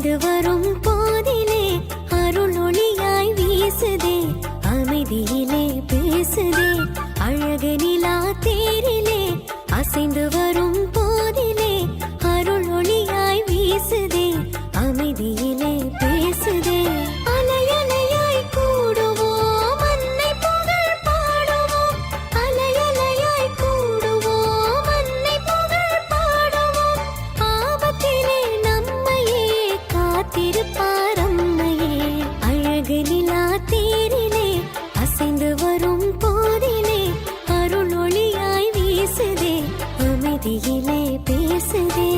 அசைந்து வரும் போதிலே அருள் ஒளியாய் வீசுதே, அமைதியிலே பேசுதே அழகு நிலா தேரிலே. அசைந்து வரும் போதிலே அருள் ஒளியாய் வீசுதே, அமைதியிலே பேசுதே. அலையலையாய் கூடுவோம் அன்னை புகழ் பாடுவோம், அலையலையாய் கூடுவோம் அன்னை புகழ் பாடுவோம். ஆபத்திலே நம்மையே காத்திருப்பார் அம்மையே, அழகு நிலா தேரிலே. அசைந்து வரும் போதிலே அருள் ஒளியாய் வீசுதே, அமைதியிலே பேசுதே.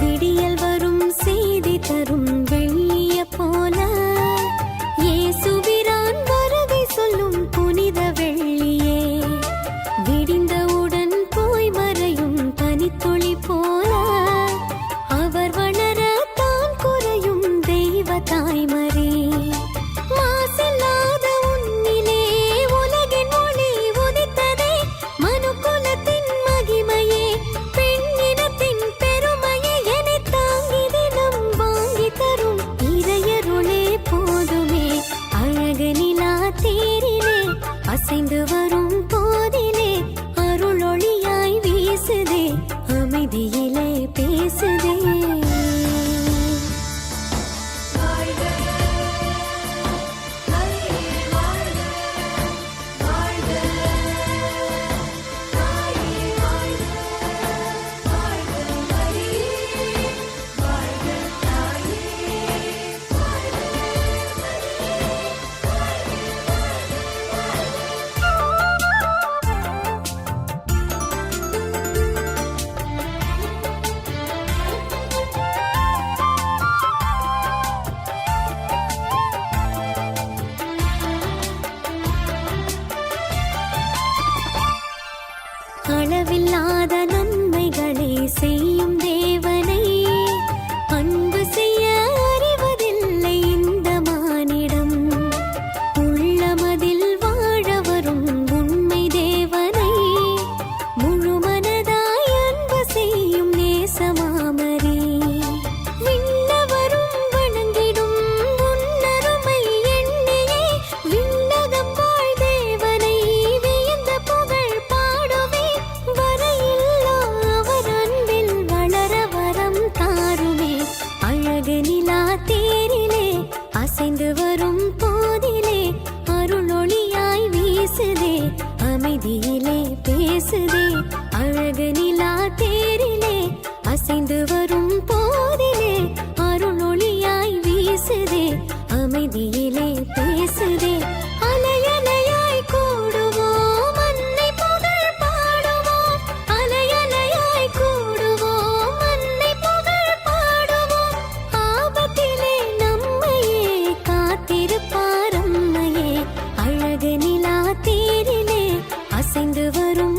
விடியல் வரும் செய்தி தரும் வெள்ளிய போல, இயேசுபிரான் வருகை சொல்லும் புனித வெள்ளியே. விடிந்தவுடன் போய் மறையும் பனித்துளி போல, அவர் வளர தான் குறையும் தெய்வ தாய்மரே. மாசில்லாத உன்னிலே உலகின் ஒளி உதித்ததே, மனுக்குலத்தின் மகிமையே பெண்ணினத்தின் பெருமையே. என்னை தாங்கி தினம் வாங்கி தரும் இறையருளே போதுமே, அழகு நிலா தேரிலே. அசைந்து வரும் போதிலே அருள் ஒளியாய் வீசுதே, அமைதியிலே பேசுதே. அளவில்லாத நன்மைகளை செய்யும் தேவனை அன்பு செய்ய அறிவதில்லை இந்த மானிடம். உள்ளமதில் வாழ வரும் உண்மை தேவனை முழு மனதாய் அன்பு செய்யும் நேசமாமரே. விண்ணவரும் வணங்கிடும் உன்னருமை எண்ணியே, விண்ணகம் வாழ் தேவனை வியந்த புகழ் பாடுவே. வரையில்லா அவர் அன்பில் வளர வரம் தாருமே, அழகு நிலா தேரிலே. அசைந்து வரும் போதிலே அருள் ஒளியாய் வீசுதே, அமைதியிலே பேசுதே. அழகு நிலா தேரிலே. அசைந்து வரும் போதிலே அருள் ஒளியாய் வீசுதே, அமைதியிலே பேசுதே. அலையலையாய் கூடுவோம் அன்னை புகழ் பாடுவோம், அலையலையாய் கூடுவோம் அன்னை புகழ் பாடுவோம். ஆபத்திலே நம்மையே காத்திருப்பார் அம்மையே, அழகு நிலா தேரிலே. அசைந்து வரும்